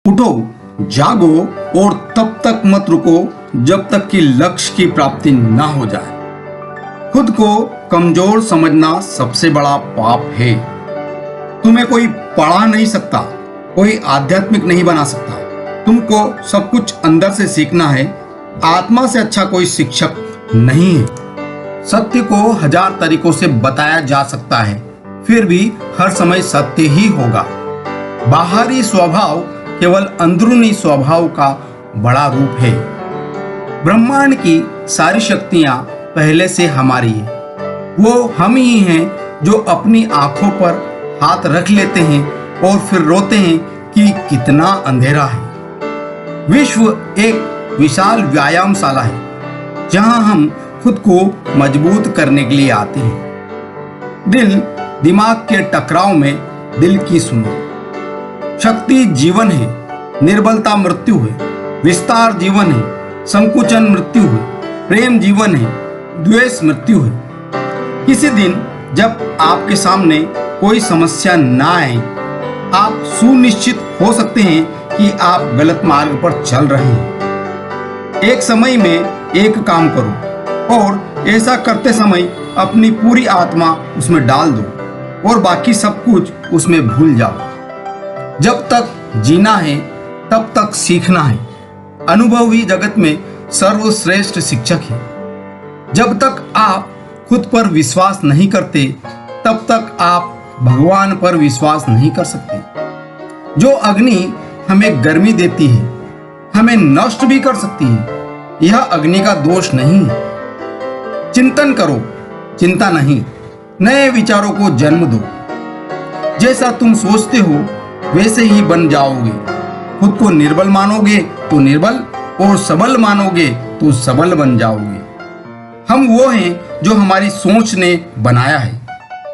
उठो, जागो और तब तक मत रुको जब तक कि लक्ष्य की प्राप्ति ना हो जाए। खुद को कमजोर समझना सबसे बड़ा पाप है। तुम्हें कोई पढ़ा नहीं सकता, कोई आध्यात्मिक नहीं बना सकता। तुमको सब कुछ अंदर से सीखना है। आत्मा से अच्छा कोई शिक्षक नहीं है। सत्य को 1000 तरीकों से बताया जा सकता है, फिर भी हर समय सत्य ही होगा। बाहरी स्वभाव केवल अंदरूनी स्वभाव का बड़ा रूप है। ब्रह्मांड की सारी शक्तियां पहले से हमारी है। वो हम ही हैं जो अपनी आंखों पर हाथ रख लेते हैं और फिर रोते हैं कि कितना अंधेरा है। विश्व एक विशाल व्यायामशाला है जहां हम खुद को मजबूत करने के लिए आते हैं। दिल दिमाग के टकराव में दिल की सुनो। शक्ति जीवन है, निर्बलता मृत्यु है। विस्तार जीवन है, संकुचन मृत्यु है। प्रेम जीवन है, द्वेष मृत्यु है। किसी दिन जब आपके सामने कोई समस्या ना आए, आप सुनिश्चित हो सकते हैं कि आप गलत मार्ग पर चल रहे हैं। एक समय में एक काम करो और ऐसा करते समय अपनी पूरी आत्मा उसमें डाल दो और बाकी सब कुछ उसमें भूल जाओ। जब तक जीना है तब तक सीखना है। अनुभव ही जगत में सर्वश्रेष्ठ शिक्षक है। जब तक आप खुद पर विश्वास नहीं करते तब तक आप भगवान पर विश्वास नहीं कर सकते। जो अग्नि हमें गर्मी देती है, हमें नष्ट भी कर सकती है। यह अग्नि का दोष नहीं है। चिंतन करो, चिंता नहीं। नए विचारों को जन्म दो। जैसा तुम सोचते हो वैसे ही बन जाओगे। खुद को निर्बल मानोगे तो निर्बल, और सबल मानोगे तो सबल बन जाओगे। हम वो हैं जो हमारी सोच ने बनाया है।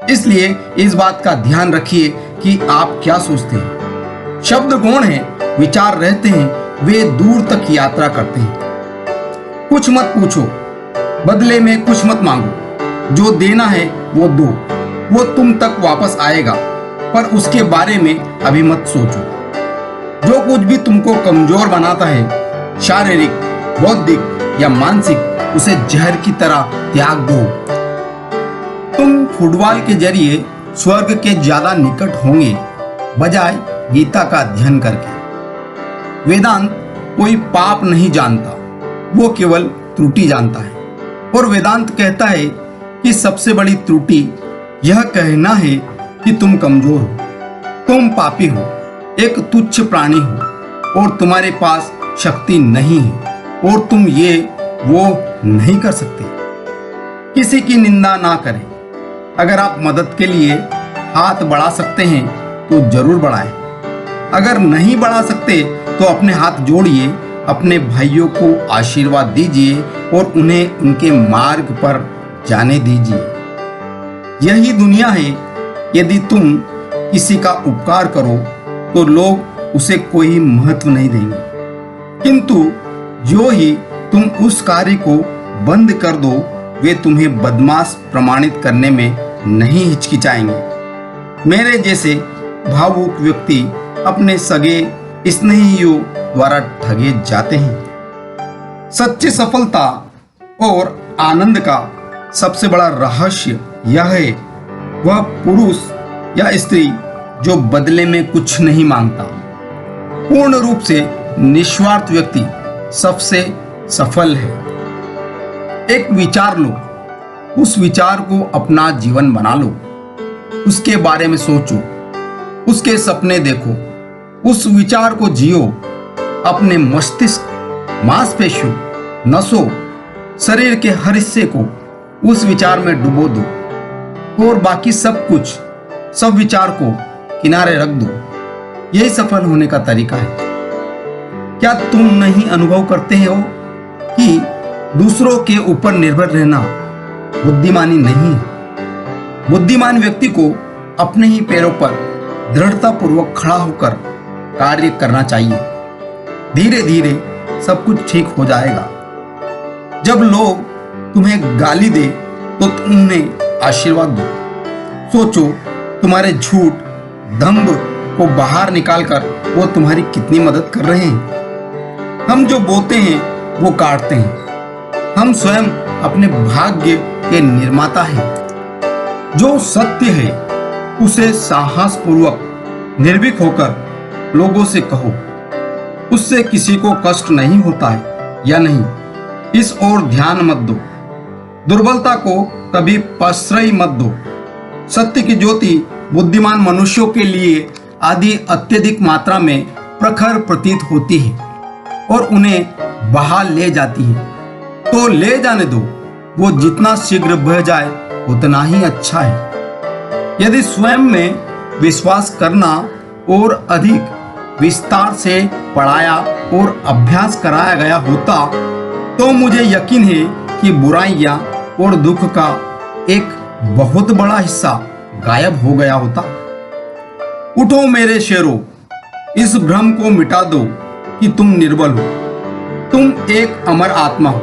इसलिए इस बात का ध्यान रखिए कि आप क्या सोचते हैं। शब्द गौण हैं, विचार रहते हैं, वे दूर तक यात्रा करते हैं। कुछ मत पूछो, बदले में कुछ मत मांगो। जो देना है वो दो, वो तुम तक वापस आएगा, पर उसके बारे में अभी मत सोचो। जो कुछ भी तुमको कमजोर बनाता है, शारीरिक, बौद्धिक या मानसिक, उसे जहर की तरह त्याग दो। तुम फुटबॉल के जरिए स्वर्ग के ज्यादा निकट होंगे बजाय गीता का अध्ययन करके। वेदांत कोई पाप नहीं जानता, वो केवल त्रुटि जानता है। और वेदांत कहता है कि सबसे बड़ी त्रुटि यह कहना है कि तुम कमजोर हो, तुम पापी हो, एक तुच्छ प्राणी हो और तुम्हारे पास शक्ति नहीं है और तुम ये वो नहीं कर सकते। किसी की निंदा ना करें। अगर आप मदद के लिए हाथ बढ़ा सकते हैं तो जरूर बढ़ाएं। अगर नहीं बढ़ा सकते तो अपने हाथ जोड़िए, अपने भाइयों को आशीर्वाद दीजिए और उन्हें उनके मार्ग पर जाने दीजिए। यही दुनिया है। यदि तुम किसी का उपकार करो तो लोग उसे कोई महत्व नहीं देंगे, किंतु जो ही तुम उस कार्य को बंद कर दो, वे तुम्हें बदमाश प्रमाणित करने में नहीं हिचकिचाएंगे। मेरे जैसे भावुक व्यक्ति अपने सगे स्नेहियों द्वारा ठगे जाते हैं। सच्ची सफलता और आनंद का सबसे बड़ा रहस्य यह है, वह पुरुष या स्त्री जो बदले में कुछ नहीं मांगता। पूर्ण रूप से निस्वार्थ व्यक्ति सबसे सफल है। एक विचार लो, उस विचार को अपना जीवन बना लो। उसके बारे में सोचो, उसके सपने देखो, उस विचार को जियो। अपने मस्तिष्क, मांसपेशियों, नसों, शरीर के हर हिस्से को उस विचार में डुबो दो और बाकी सब कुछ, सब विचार को किनारे रख दो। यही सफल होने का तरीका है। क्या तुम नहीं अनुभव करते हो कि दूसरों के ऊपर निर्भर रहना बुद्धिमानी नहीं है? बुद्धिमान व्यक्ति को अपने ही पैरों पर दृढ़तापूर्वक खड़ा होकर कार्य करना चाहिए। धीरे धीरे सब कुछ ठीक हो जाएगा। जब लोग तुम्हें गाली दे तो तुम उन्हें आशीर्वाद दो। सोचो, तुम्हारे झूठ, दंभ को बाहर निकालकर वो तुम्हारी कितनी मदद कर रहे हैं। हम जो बोते हैं वो काटते हैं। हम स्वयं अपने भाग्य के निर्माता हैं। जो सत्य है उसे साहस पूर्वक निर्भीक होकर लोगों से कहो। उससे किसी को कष्ट नहीं होता है या नहीं, इस ओर ध्यान मत दो। दुर्बलता को कभी प्रश्रय मत दो। सत्य की ज्योति बुद्धिमान मनुष्यों के लिए आदि अत्यधिक मात्रा में प्रखर प्रतीत होती है और उन्हें बहा ले जाती है। तो ले जाने दो, वो जितना शीघ्र बह जाए उतना ही अच्छा है। यदि स्वयं में विश्वास करना और अधिक विस्तार से पढ़ाया और अभ्यास कराया गया होता तो मुझे यकीन है कि बुराइयां और दुख का एक बहुत बड़ा हिस्सा गायब हो गया होता। उठो मेरे शेरों, इस भ्रम को मिटा दो कि तुम निर्बल हो। तुम एक अमर आत्मा हो,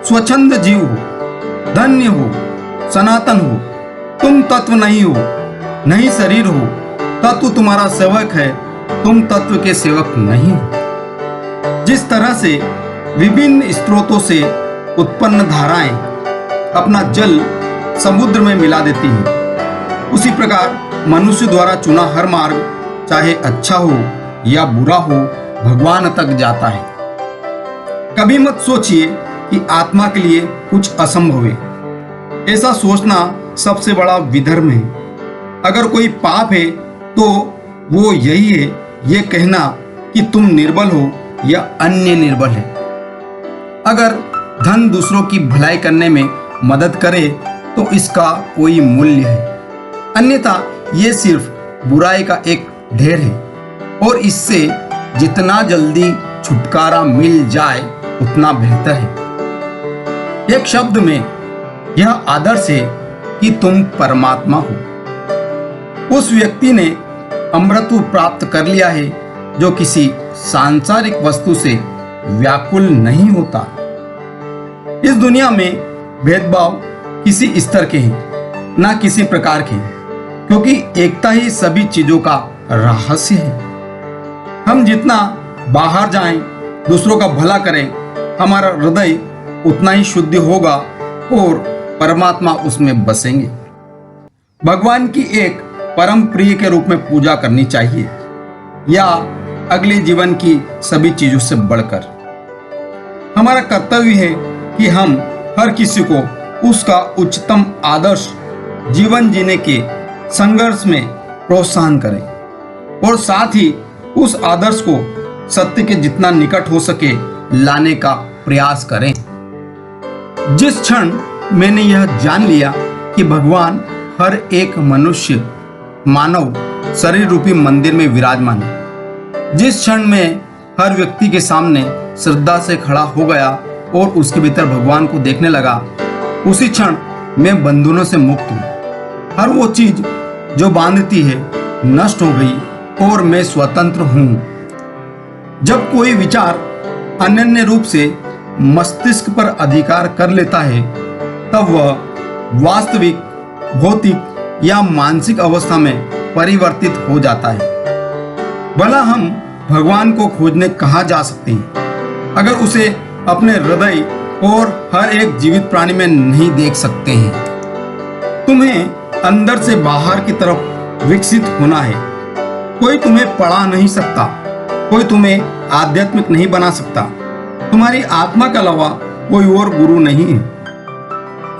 स्वच्छंद जीव हो, धन्य हो, सनातन हो। तुम तत्व नहीं हो, नहीं शरीर हो। तत्व तुम्हारा सेवक है, तुम तत्व के सेवक नहीं हो। जिस तरह से विभिन्न स्रोतों से उत्पन्न धाराएं अपना जल समुद्र में मिला देती हैं, उसी प्रकार मनुष्य द्वारा चुना हर मार्ग, चाहे अच्छा हो या बुरा हो, भगवान तक जाता है। कभी मत सोचिए कि आत्मा के लिए कुछ असंभव है। ऐसा सोचना सबसे बड़ा विधर्म है। अगर कोई पाप है तो वो यही है, ये कहना कि तुम निर्बल हो या अन्य निर्बल है। अगर धन दूसरों की भलाई करने में मदद करे तो इसका कोई मूल्य है, अन्यथा ये सिर्फ बुराई का एक ढेर है और इससे जितना जल्दी छुटकारा मिल जाए उतना बेहतर है। एक शब्द में यह आदर्श है कि तुम परमात्मा हो। उस व्यक्ति ने अमृतत्व प्राप्त कर लिया है जो किसी सांसारिक वस्तु से व्याकुल नहीं होता। इस दुनिया में भेदभाव किसी स्तर के हैं, ना किसी प्रकार के, क्योंकि एकता ही सभी चीजों का रहस्य है। हम जितना बाहर जाएं, दूसरों का भला करें, हमारा हृदय उतना ही शुद्ध होगा और परमात्मा उसमें बसेंगे। भगवान की एक परम प्रिय के रूप में पूजा करनी चाहिए या अगले जीवन की सभी चीजों से बढ़कर। हमारा कर्तव्य है कि हम हर किसी को उसका उच्चतम आदर्श जीवन जीने के संघर्ष में प्रोत्साहन करें और साथ ही उस आदर्श को सत्य के जितना निकट हो सके लाने का प्रयास करें। जिस क्षण मैंने यह जान लिया कि भगवान हर एक मनुष्य मानव शरीर रूपी मंदिर में विराजमान है, जिस क्षण में हर व्यक्ति के सामने श्रद्धा से खड़ा हो गया और उसके भीतर भगवान को देखने लगा, उसी क्षण मैं बंधनों से मुक्त हूँ। हर वो चीज जो बांधती है नष्ट हो गई और मैं स्वतंत्र हूँ। जब कोई विचार अनन्य रूप से मस्तिष्क पर अधिकार कर लेता है तब वह वास्तविक भौतिक या मानसिक अवस्था में परिवर्तित हो जाता है। भला हम भगवान को खोजने कहाँ जा सकते हैं अगर उसे अपने हृदय और हर एक जीवित प्राणी में नहीं देख सकते हैं। तुम्हें अंदर से बाहर की तरफ विकसित होना है। कोई तुम्हें पढ़ा नहीं सकता, कोई तुम्हें आध्यात्मिक नहीं बना सकता। तुम्हारी आत्मा के अलावा कोई और गुरु नहीं है।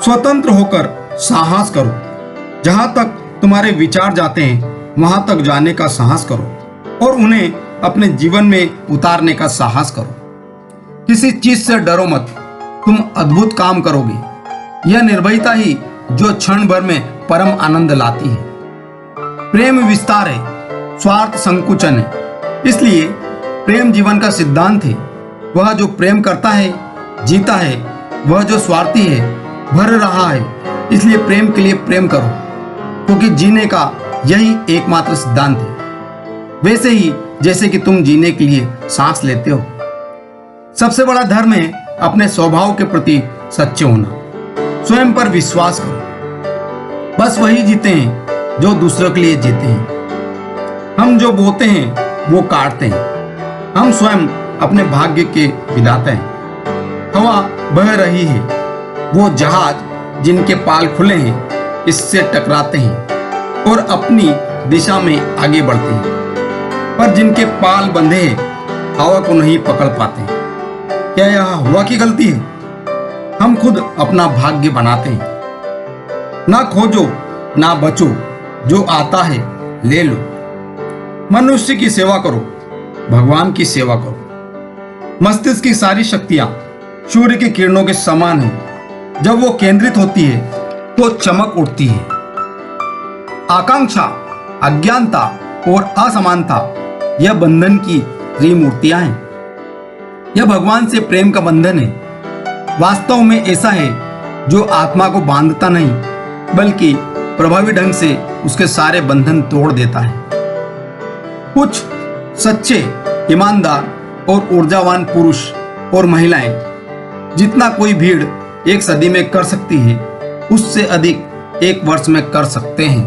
स्वतंत्र होकर साहस करो। जहां तक तुम्हारे विचार जाते हैं वहां तक जाने का साहस करो और उन्हें अपने जीवन में उतारने का साहस करो। किसी चीज से डरो मत, तुम अद्भुत काम करोगे। यह निर्भयता ही जो क्षण भर में परम आनंद लाती है। प्रेम विस्तार है, स्वार्थ संकुचन है। इसलिए प्रेम जीवन का सिद्धांत है। वह जो प्रेम करता है जीता है, वह जो स्वार्थी है भर रहा है। इसलिए प्रेम के लिए प्रेम करो, क्योंकि जीने का यही एकमात्र सिद्धांत है। वैसे ही जैसे कि तुम जीने के लिए सांस लेते हो। सबसे बड़ा धर्म है अपने स्वभाव के प्रति सच्चे होना। स्वयं पर विश्वास करो। बस वही जीते हैं जो दूसरों के लिए जीते हैं। हम जो बोते हैं वो काटते हैं। हम स्वयं अपने भाग्य के विधाता हैं। हवा बह रही है, वो जहाज जिनके पाल खुले हैं इससे टकराते हैं और अपनी दिशा में आगे बढ़ते हैं, पर जिनके पाल बंधे हैं हवा को नहीं पकड़ पाते। क्या यह हवा की गलती है? हम खुद अपना भाग्य बनाते हैं। ना खोजो ना बचो, जो आता है ले लो। मनुष्य की सेवा करो, भगवान की सेवा करो। मस्तिष्क की सारी शक्तियां सूर्य की किरणों के समान हैं। जब वो केंद्रित होती है तो चमक उठती है। आकांक्षा, अज्ञानता और असमानता यह बंधन की त्रिमूर्तियां हैं। यह भगवान से प्रेम का बंधन है। वास्तव में ऐसा है जो आत्मा को बांधता नहीं बल्कि प्रभावी ढंग से उसके सारे बंधन तोड़ देता है। कुछ सच्चे, ईमानदार और ऊर्जावान पुरुष और महिलाएं जितना कोई भीड़ एक सदी में कर सकती है उससे अधिक एक वर्ष में कर सकते हैं।